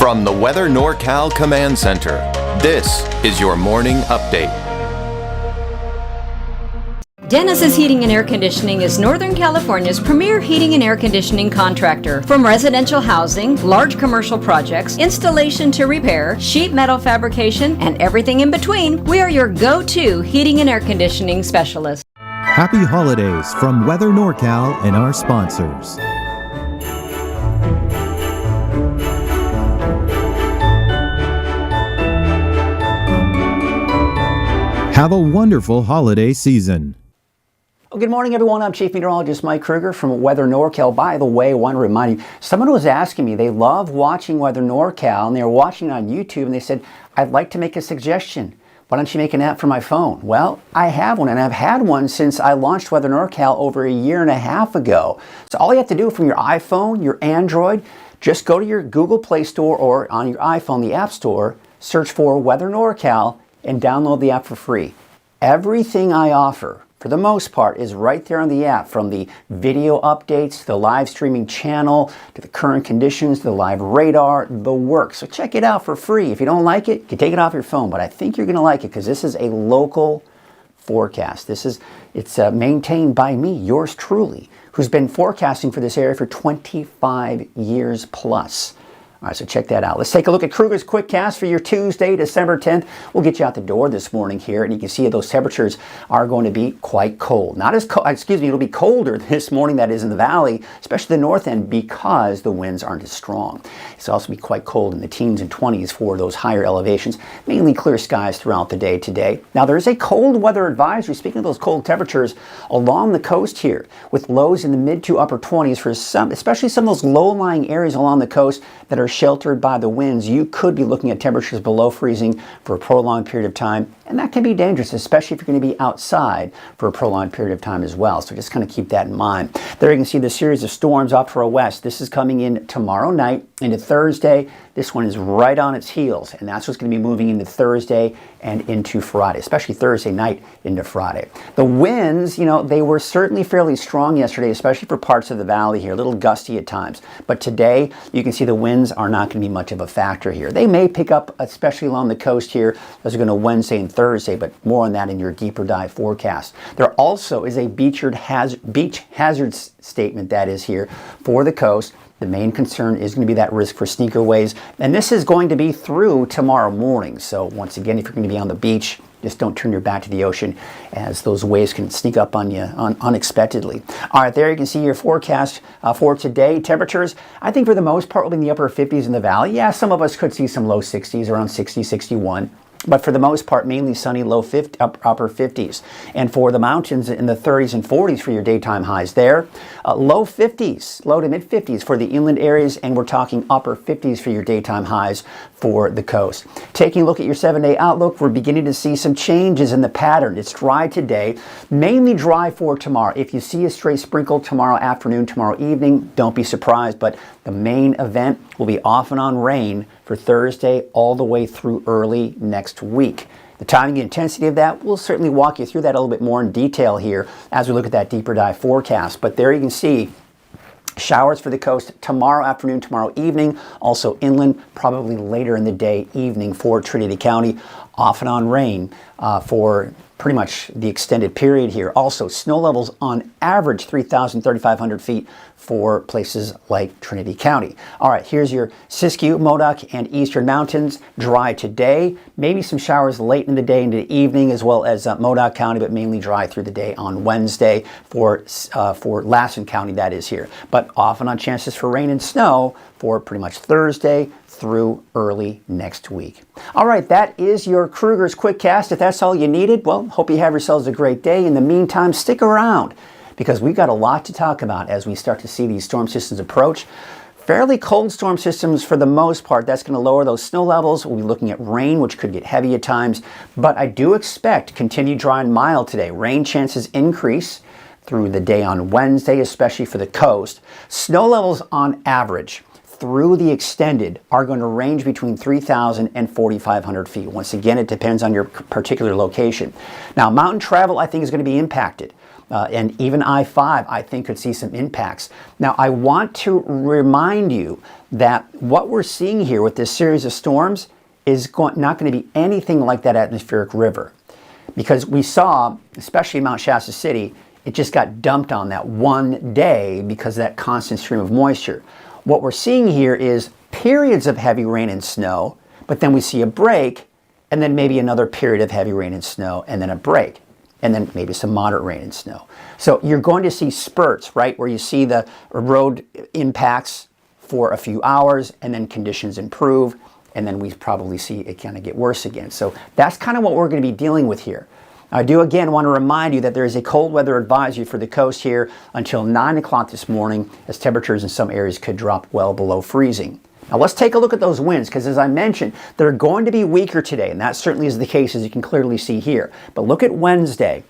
From the Weather NorCal Command Center, this is your morning update. Dennis's Heating and Air Conditioning is Northern California's premier heating and air conditioning contractor. From residential housing, large commercial projects, installation to repair, sheet metal fabrication, and everything in between, we are your go-to heating and air conditioning specialist. Happy holidays from Weather NorCal and our sponsors. Have a wonderful holiday season. Well, good morning, everyone. I'm Chief Meteorologist Mike Krueger from Weather NorCal. By the way, I want to remind you, someone was asking me, they love watching Weather NorCal, and they were watching it on YouTube, and they said, I'd like to make a suggestion. Why don't you make an app for my phone? Well, I have one, and I've had one since I launched Weather NorCal over a year and a half ago. So all you have to do from your iPhone, your Android, just go to your Google Play Store or on your iPhone, the App Store, search for Weather NorCal, and download the app for free. Everything I offer, for the most part, is right there on the app, from the video updates, to the live streaming channel, to the current conditions, the live radar, the works. So check it out for free. If you don't like it, you can take it off your phone, but I think you're going to like it because this is a local forecast. It's maintained by me, yours truly, who's been forecasting for this area for 25 years plus. All right, so check that out. Let's take a look at Krueger's Quickcast for your Tuesday, December 10th. We'll get you out the door this morning here, and you can see those temperatures are going to be quite cold. Not as cold, it'll be colder this morning, that is in the valley, especially the north end, because the winds aren't as strong. It's also be quite cold in the teens and 20s for those higher elevations. Mainly clear skies throughout the day today. Now, there is a cold weather advisory, speaking of those cold temperatures, along the coast here, with lows in the mid to upper 20s for some, especially some of those low-lying areas along the coast that are sheltered by the winds. You could be looking at temperatures below freezing for a prolonged period of time, and that can be dangerous, especially if you're going to be outside for a prolonged period of time as well. So just kind of keep that in mind. There you can see the series of storms off to our west. This is coming in tomorrow night into Thursday. This one is right on its heels, and that's what's going to be moving into Thursday and into Friday, especially Thursday night into Friday. The winds, they were certainly fairly strong yesterday, especially for parts of the valley here, a little gusty at times. But today, you can see the winds are not going to be much of a factor here. They may pick up, especially along the coast here, as we're going to Wednesday and Thursday, but more on that in your deeper dive forecast. There also is a beach hazards statement that is here for the coast. The main concern is going to be that risk for sneaker waves, and this is going to be through tomorrow morning. So once again, if you're going to be on the beach, just don't turn your back to the ocean, as those waves can sneak up on you unexpectedly. All right, there you can see your forecast for today. Temperatures, I think for the most part, will be in the upper 50s in the valley. Yeah, some of us could see some low 60s, around 60, 61. But for the most part, mainly sunny, upper 50s. And for the mountains, in the 30s and 40s for your daytime highs there. Low 50s, low to mid 50s for the inland areas, and we're talking upper 50s for your daytime highs for the coast. Taking a look at your 7-day outlook, we're beginning to see some changes in the pattern. It's dry today, mainly dry for tomorrow. If you see a stray sprinkle tomorrow afternoon, tomorrow evening, don't be surprised, but the main event will be off and on rain for Thursday all the way through early next week. The timing and intensity of that, we'll certainly walk you through that a little bit more in detail here as we look at that deeper dive forecast. But there you can see showers for the coast tomorrow afternoon, tomorrow evening. Also inland, probably later in the day, evening for Trinity County. Off and on rain for pretty much the extended period here. Also, snow levels on average 3,000, 3,500 feet for places like Trinity County. All right, here's your Siskiyou, Modoc, and Eastern Mountains. Dry today. Maybe some showers late in the day into the evening, as well as Modoc County, but mainly dry through the day on Wednesday for Lassen County, that is here. But off and on chances for rain and snow for pretty much Thursday through early next week. All right, that is your Krueger's Quickcast. If that's all you needed, well, hope you have yourselves a great day. In the meantime, stick around, because we've got a lot to talk about as we start to see these storm systems approach. Fairly cold storm systems for the most part. That's going to lower those snow levels. We'll be looking at rain, which could get heavy at times, but I do expect continued dry and mild today. Rain chances increase through the day on Wednesday, especially for the coast. Snow levels on average through the extended are going to range between 3,000 and 4,500 feet. Once again, it depends on your particular location. Now, mountain travel, I think, is going to be impacted. and even I-5, I think, could see some impacts. Now, I want to remind you that what we're seeing here with this series of storms is not going to be anything like that atmospheric river. Because we saw, especially in Mount Shasta City, it just got dumped on that one day because of that constant stream of moisture. What we're seeing here is periods of heavy rain and snow, but then we see a break, and then maybe another period of heavy rain and snow, and then a break, and then maybe some moderate rain and snow. So you're going to see spurts, right, where you see the road impacts for a few hours, and then conditions improve, and then we probably see it kind of get worse again. So that's kind of what we're going to be dealing with here. I do again want to remind you that there is a cold weather advisory for the coast here until 9 o'clock this morning, as temperatures in some areas could drop well below freezing. Now let's take a look at those winds, because as I mentioned, they're going to be weaker today, and that certainly is the case, as you can clearly see here. But look at Wednesday.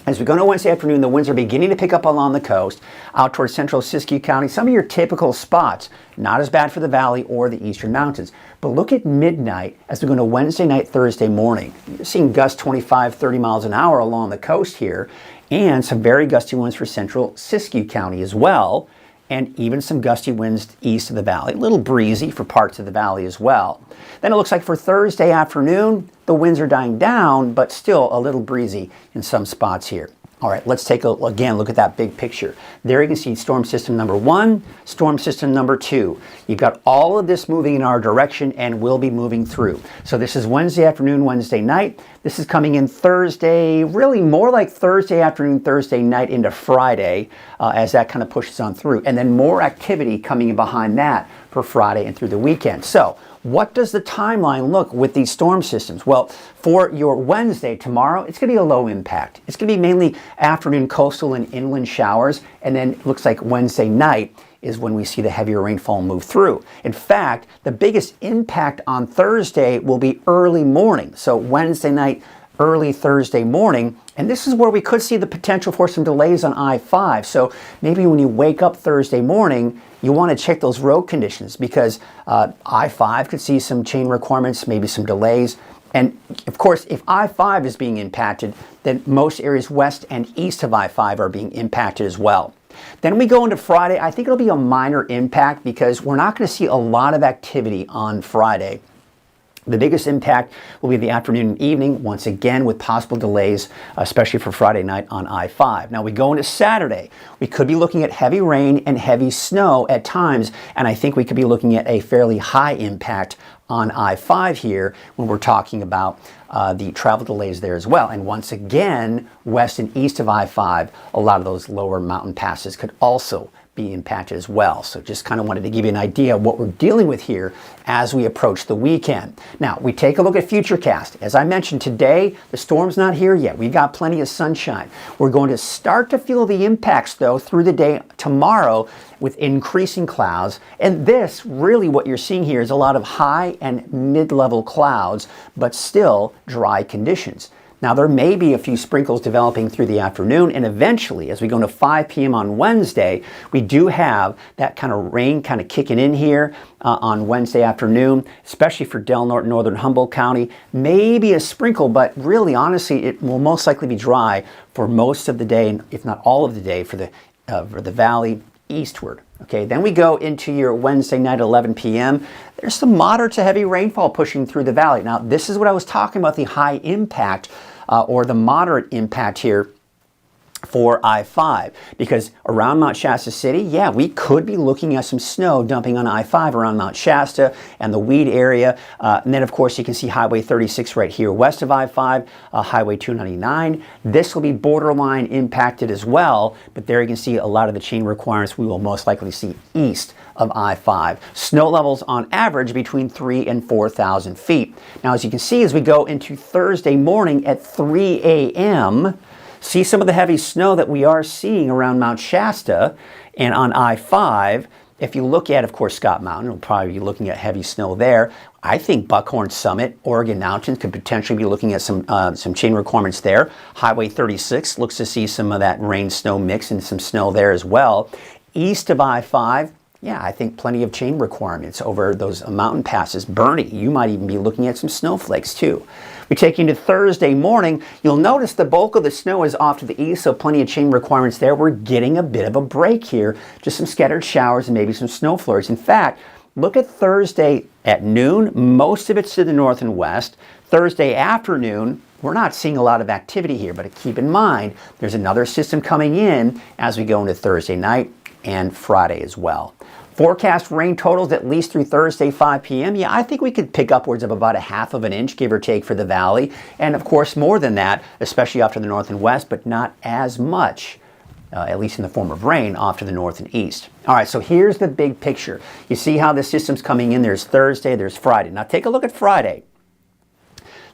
As we go into Wednesday afternoon, the winds are beginning to pick up along the coast, out towards central Siskiyou County, some of your typical spots. Not as bad for the valley or the eastern mountains. But look at midnight as we go into Wednesday night, Thursday morning. You're seeing gusts 25, 30 miles an hour along the coast here, and some very gusty winds for central Siskiyou County as well, and even some gusty winds east of the valley. A little breezy for parts of the valley as well. Then it looks like for Thursday afternoon, the winds are dying down, but still a little breezy in some spots here. All right, let's take a look at that big picture. There you can see storm system number 1, storm system number 2. You've got all of this moving in our direction and will be moving through. So this is Wednesday afternoon, Wednesday night. This is coming in Thursday, really more like Thursday afternoon, Thursday night into Friday, as that kind of pushes on through. And then more activity coming in behind that for Friday and through the weekend. So what does the timeline look with these storm systems? Well, for your Wednesday, tomorrow, it's going to be a low impact. It's going to be mainly afternoon coastal and inland showers, and then it looks like Wednesday night is when we see the heavier rainfall move through. In fact, the biggest impact on Thursday will be early morning. So Wednesday night, early Thursday morning, and this is where we could see the potential for some delays on I-5. So maybe when you wake up Thursday morning, you want to check those road conditions, because I-5 could see some chain requirements, maybe some delays. And of course, if I-5 is being impacted, then most areas west and east of I-5 are being impacted as well. Then we go into Friday. I think it'll be a minor impact because we're not going to see a lot of activity on Friday. The biggest impact will be the afternoon and evening, once again with possible delays, especially for Friday night on I-5. Now we go into Saturday. We could be looking at heavy rain and heavy snow at times, and I think we could be looking at a fairly high impact on I-5 here when we're talking about the travel delays there as well. And once again, west and east of I-5, a lot of those lower mountain passes could also be impacted as well. So just kind of wanted to give you an idea of what we're dealing with here as we approach the weekend. Now, we take a look at Futurecast. As I mentioned today, the storm's not here yet. We've got plenty of sunshine. We're going to start to feel the impacts, though, through the day tomorrow with increasing clouds. And this, really what you're seeing here is a lot of high and mid-level clouds, but still dry conditions. Now, there may be a few sprinkles developing through the afternoon, and eventually, as we go into 5 p.m. on Wednesday, we do have that kind of rain kind of kicking in here on Wednesday afternoon, especially for Del Norte, northern Humboldt County. Maybe a sprinkle, but really, honestly, it will most likely be dry for most of the day, if not all of the day, for the valley eastward. Okay, then we go into your Wednesday night at 11 p.m. There's some moderate to heavy rainfall pushing through the valley. Now, this is what I was talking about, the high impact or the moderate impact here for I-5, because around Mount Shasta City, yeah, we could be looking at some snow dumping on I-5 around Mount Shasta and the Weed area. And then, of course, you can see Highway 36 right here west of I-5, Highway 299. This will be borderline impacted as well, but there you can see a lot of the chain requirements we will most likely see east of I-5. Snow levels on average between 3,000 and 4,000 feet. Now, as you can see, as we go into Thursday morning at 3 a.m., see some of the heavy snow that we are seeing around Mount Shasta and on I-5. If you look at, of course, Scott Mountain, we'll probably be looking at heavy snow there. I think Buckhorn Summit, Oregon Mountains could potentially be looking at some chain requirements there. Highway 36 looks to see some of that rain-snow mix and some snow there as well. East of I-5, Yeah, I think plenty of chain requirements over those mountain passes. Bernie, you might even be looking at some snowflakes too. We take you into Thursday morning. You'll notice the bulk of the snow is off to the east, so plenty of chain requirements there. We're getting a bit of a break here. Just some scattered showers and maybe some snow flurries. In fact, look at Thursday at noon. Most of it's to the north and west. Thursday afternoon, we're not seeing a lot of activity here, but keep in mind, there's another system coming in as we go into Thursday night and Friday as well. Forecast rain totals at least through Thursday 5 p.m. Yeah, I think we could pick upwards of about 1/2 inch, give or take, for the valley. And of course, more than that, especially off to the north and west, but not as much, at least in the form of rain, off to the north and east. All right, so here's the big picture. You see how the system's coming in. There's Thursday, there's Friday. Now take a look at Friday.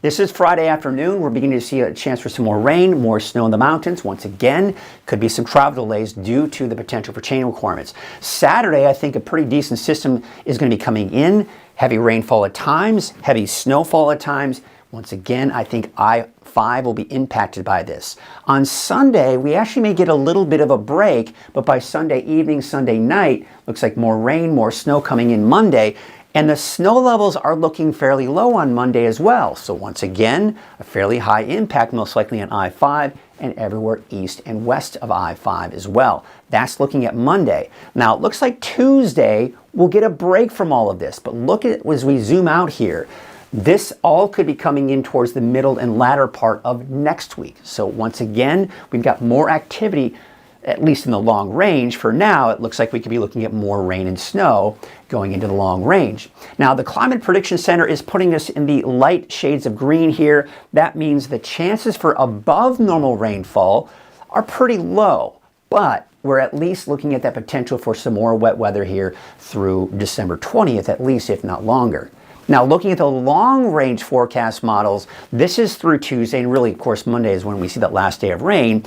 This is Friday afternoon. We're beginning to see a chance for some more rain, more snow in the mountains. Once again, could be some travel delays due to the potential for chain requirements. Saturday, I think a pretty decent system is going to be coming in. Heavy rainfall at times, heavy snowfall at times. Once again, I think I-5 will be impacted by this. On Sunday, we actually may get a little bit of a break, but by Sunday evening, Sunday night, looks like more rain, more snow coming in Monday. And the snow levels are looking fairly low on Monday as well. So once again, a fairly high impact, most likely on I-5 and everywhere east and west of I-5 as well. That's looking at Monday. Now, it looks like Tuesday we'll get a break from all of this. But look at as we zoom out here. This all could be coming in towards the middle and latter part of next week. So once again, we've got more activity, at least in the long range. For now, it looks like we could be looking at more rain and snow going into the long range. Now, the Climate Prediction Center is putting us in the light shades of green here. That means the chances for above normal rainfall are pretty low, but we're at least looking at that potential for some more wet weather here through December 20th, at least, if not longer. Now, looking at the long-range forecast models, this is through Tuesday, and really, of course, Monday is when we see that last day of rain.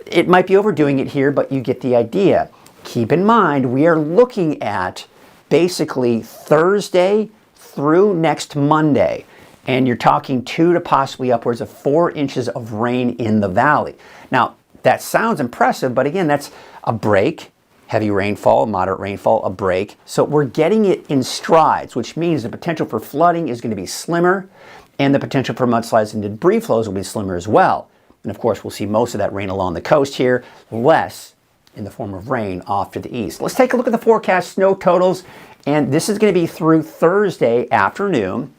It might be overdoing it here, but you get the idea. Keep in mind, we are looking at basically Thursday through next Monday, and you're talking 2 to possibly upwards of 4 inches of rain in the valley. Now, that sounds impressive, but again, that's a break. Heavy rainfall, moderate rainfall, a break. So we're getting it in strides, which means the potential for flooding is going to be slimmer, and the potential for mudslides and debris flows will be slimmer as well. And of course, we'll see most of that rain along the coast here, less in the form of rain off to the east. Let's take a look at the forecast snow totals, and this is going to be through Thursday afternoon.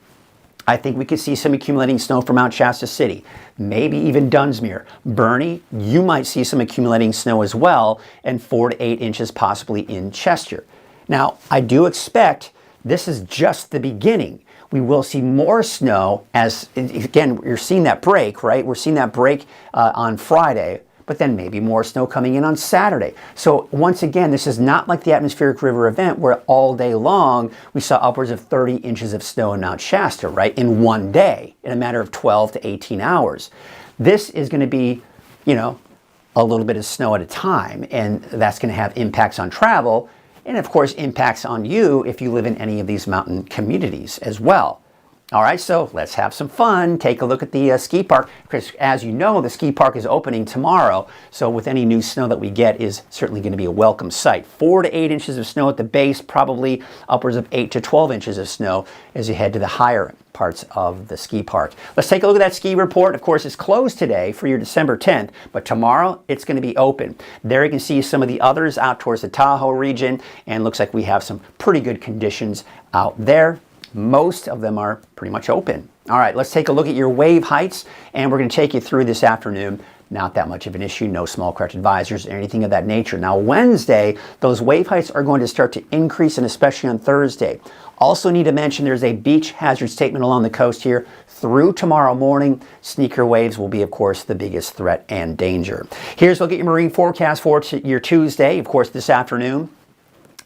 I think we could see some accumulating snow from Mount Shasta City, maybe even Dunsmuir. Bernie, you might see some accumulating snow as well, and 4 to 8 inches possibly in Chester. Now, I do expect this is just the beginning. We will see more snow as, again, you're seeing that break, right? We're seeing that break on Friday, but then maybe more snow coming in on Saturday. So once again, this is not like the atmospheric river event where all day long we saw upwards of 30 inches of snow in Mount Shasta, right? In one day, in a matter of 12 to 18 hours. This is going to be, a little bit of snow at a time, and that's going to have impacts on travel, and of course impacts on you if you live in any of these mountain communities as well. All right, so let's have some fun. Take a look at the ski park. Because as you know, the ski park is opening tomorrow. So with any new snow that we get is certainly going to be a welcome sight. 4 to 8 inches of snow at the base, probably upwards of 8 to 12 inches of snow as you head to the higher parts of the ski park. Let's take a look at that ski report. Of course, it's closed today for your December 10th, but tomorrow it's going to be open. There you can see some of the others out towards the Tahoe region, and looks like we have some pretty good conditions out there. Most of them are pretty much open. All right, let's take a look at your wave heights, and we're going to take you through this afternoon. Not that much of an issue, no small craft advisors or anything of that nature. Now, Wednesday, those wave heights are going to start to increase, and especially on Thursday. Also need to mention there's a beach hazard statement along the coast here through tomorrow morning. Sneaker waves will be, of course, the biggest threat and danger. Here's a look at your marine forecast for your Tuesday, of course, this afternoon.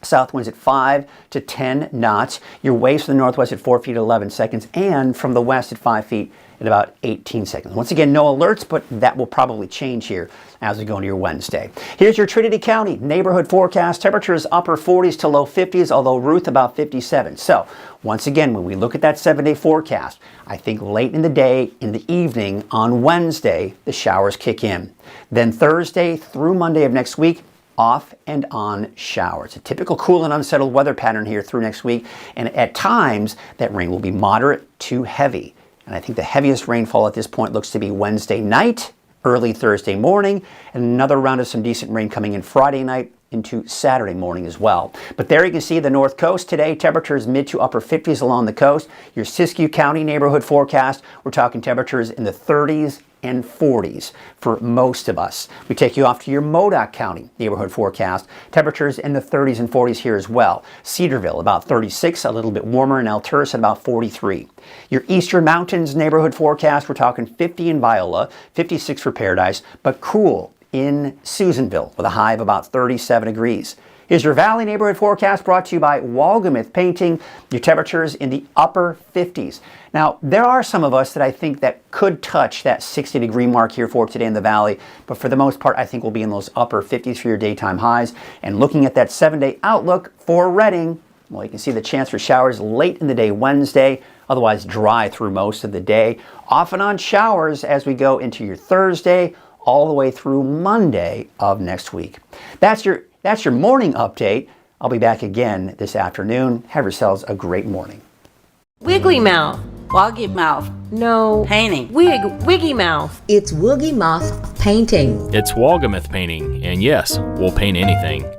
South winds at 5 to 10 knots. Your waves from the northwest at 4 feet at 11 seconds, and from the west at 5 feet at about 18 seconds. Once again, no alerts, but that will probably change here as we go into your Wednesday. Here's your Trinity County neighborhood forecast. Temperatures upper 40s to low 50s, although Ruth about 57. So once again, when we look at that 7-day forecast, I think late in the day, in the evening on Wednesday, the showers kick in. Then Thursday through Monday of next week, off and on showers. A typical cool and unsettled weather pattern here through next week, and at times that rain will be moderate to heavy. And I think the heaviest rainfall at this point looks to be Wednesday night, early Thursday morning, and another round of some decent rain coming in Friday night into Saturday morning as well. But there you can see the North Coast today, temperatures mid to upper 50s along the coast. Your Siskiyou County neighborhood forecast, we're talking temperatures in the 30s and 40s for most of us. We take you off to your Modoc County neighborhood forecast. Temperatures in the 30s and 40s here as well. Cedarville about 36, a little bit warmer in Alturas at about 43. Your Eastern Mountains neighborhood forecast, we're talking 50 in Viola, 56 for Paradise, but cool in Susanville with a high of about 37 degrees. Here's your Valley neighborhood forecast brought to you by Walgamuth Painting. Your temperatures in the upper 50s. Now, there are some of us that I think that could touch that 60-degree mark here for today in the Valley, but for the most part, I think we'll be in those upper 50s for your daytime highs. And looking at that 7-day outlook for Redding, well, you can see the chance for showers late in the day Wednesday, otherwise dry through most of the day. Off and on showers as we go into your Thursday, all the way through Monday of next week. That's your morning update. I'll be back again this afternoon. Have yourselves a great morning. Wiggly mouth. Woggy mouth. No. Painting. Wiggy mouth. It's Woogie Moth Painting. It's Walgamuth Painting, and yes, we'll paint anything.